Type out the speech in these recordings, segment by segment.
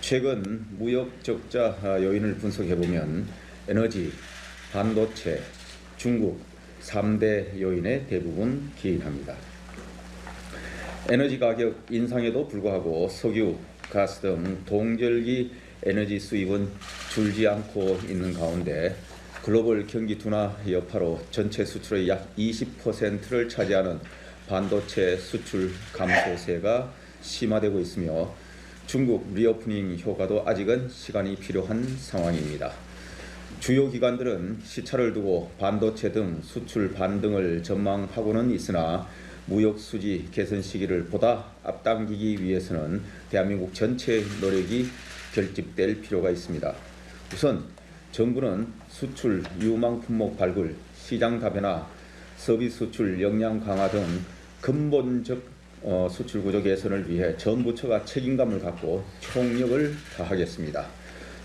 최근 무역 적자 요인을 분석해보면 에너지, 반도체, 중국 3대 요인에 대부분 기인합니다. 에너지 가격 인상에도 불구하고 석유, 가스 등 동절기 에너지 수입은 줄지 않고 있는 가운데 글로벌 경기 둔화 여파로 전체 수출의 약 20%를 차지하는 반도체 수출 감소세가 심화되고 있으며 중국 리오프닝 효과도 아직은 시간이 필요한 상황입니다. 주요 기관들은 시차를 두고 반도체 등 수출 반등을 전망하고는 있으나 무역 수지 개선 시기를 보다 앞당기기 위해서는 대한민국 전체의 노력이 결집될 필요가 있습니다. 우선 정부는 수출 유망 품목 발굴, 시장 다변화, 서비스 수출 역량 강화 등 근본적 수출 구조 개선을 위해 전 부처가 책임감을 갖고 총력을 다하겠습니다.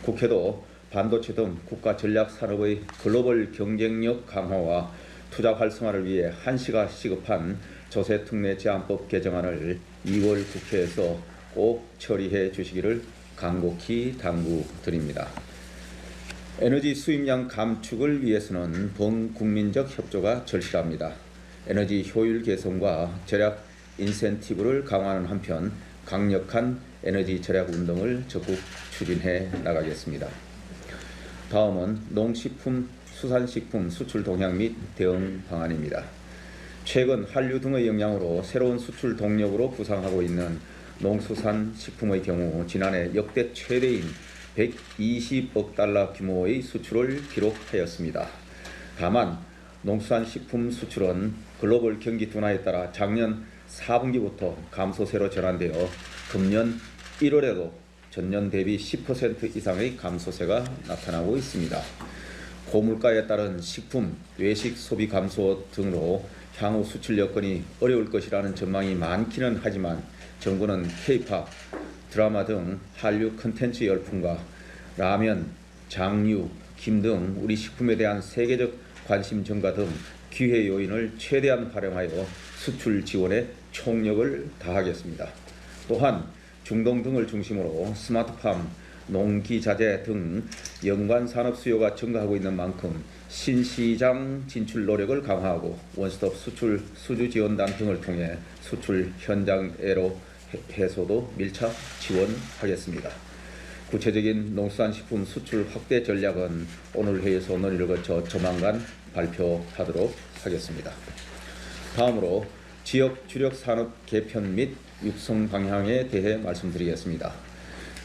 국회도 반도체 등 국가 전략 산업의 글로벌 경쟁력 강화와 투자 활성화를 위해 한시가 시급한 조세특례 제한법 개정안을 2월 국회에서 꼭 처리해 주시기를 간곡히 당부드립니다. 에너지 수입량 감축을 위해서는 범국민적 협조가 절실합니다. 에너지 효율 개선과 절약 인센티브를 강화하는 한편 강력한 에너지 절약 운동을 적극 추진해 나가겠습니다. 다음은 농식품, 수산식품 수출 동향 및 대응 방안입니다. 최근 한류 등의 영향으로 새로운 수출 동력으로 부상하고 있는 농수산식품의 경우 지난해 역대 최대인 120억 달러 규모의 수출을 기록하였습니다. 다만 농수산식품 수출은 글로벌 경기 둔화에 따라 작년 4분기부터 감소세로 전환되어 금년 1월에도 전년 대비 10% 이상의 감소세가 나타나고 있습니다. 고물가에 따른 식품, 외식 소비 감소 등으로 향후 수출 여건이 어려울 것이라는 전망이 많기는 하지만 정부는 K-팝, 드라마 등 한류 콘텐츠 열풍과 라면, 장류, 김 등 우리 식품에 대한 세계적 관심 증가 등 기회 요인을 최대한 활용하여 수출 지원에 총력을 다하겠습니다. 또한 중동 등을 중심으로 스마트팜, 농기자재 등 연관 산업 수요가 증가하고 있는 만큼 신시장 진출 노력을 강화하고 원스톱 수출 수주 지원단 등을 통해 수출 현장 애로 해소도 밀착 지원하겠습니다. 구체적인 농수산식품 수출 확대 전략은 오늘 회의에서 논의를 거쳐 조만간 발표하도록 하겠습니다. 다음으로 지역 주력 산업 개편 및 육성 방향에 대해 말씀드리겠습니다.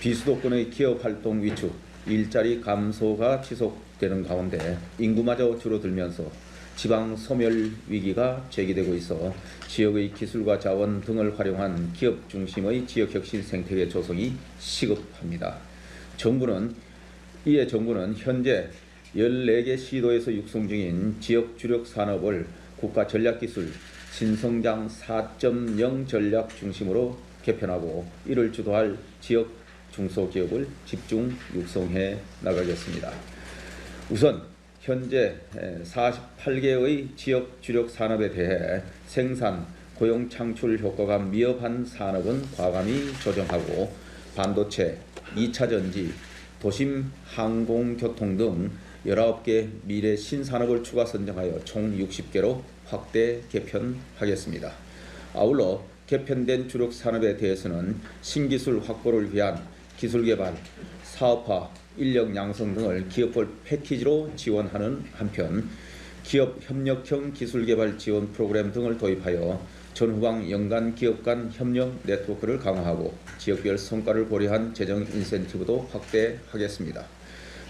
비수도권의 기업 활동 위축, 일자리 감소가 지속되는 가운데 인구마저 줄어들면서 지방 소멸 위기가 제기되고 있어 지역의 기술과 자원 등을 활용한 기업 중심의 지역혁신 생태계 조성이 시급합니다. 이에 정부는 현재 14개 시도에서 육성 중인 지역 주력 산업을 국가 전략기술 신성장 4.0 전략 중심으로 개편하고 이를 주도할 지역 중소기업을 집중 육성해 나가겠습니다. 우선 현재 48개의 지역 주력 산업에 대해 생산, 고용 창출 효과가 미흡한 산업은 과감히 조정하고 반도체, 2차전지, 도심 항공교통 등 19개 미래 신산업을 추가 선정하여 총 60개로 확대 개편하겠습니다. 아울러 개편된 주력 산업에 대해서는 신기술 확보를 위한 기술개발, 사업화, 인력 양성 등을 기업별 패키지로 지원하는 한편 기업 협력형 기술개발 지원 프로그램 등을 도입하여 전후방 연간 기업 간 협력 네트워크를 강화하고 지역별 성과를 고려한 재정 인센티브도 확대하겠습니다.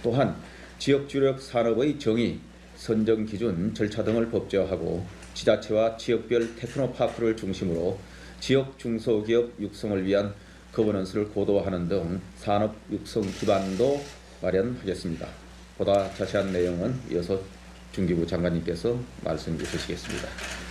또한 지역 주력 산업의 정의, 선정 기준, 절차 등을 법제화하고 지자체와 지역별 테크노파크를 중심으로 지역 중소기업 육성을 위한 거버넌스를 고도화하는 등 산업 육성 기반도 마련하겠습니다. 보다 자세한 내용은 이어서 중기부 장관님께서 말씀 주시겠습니다.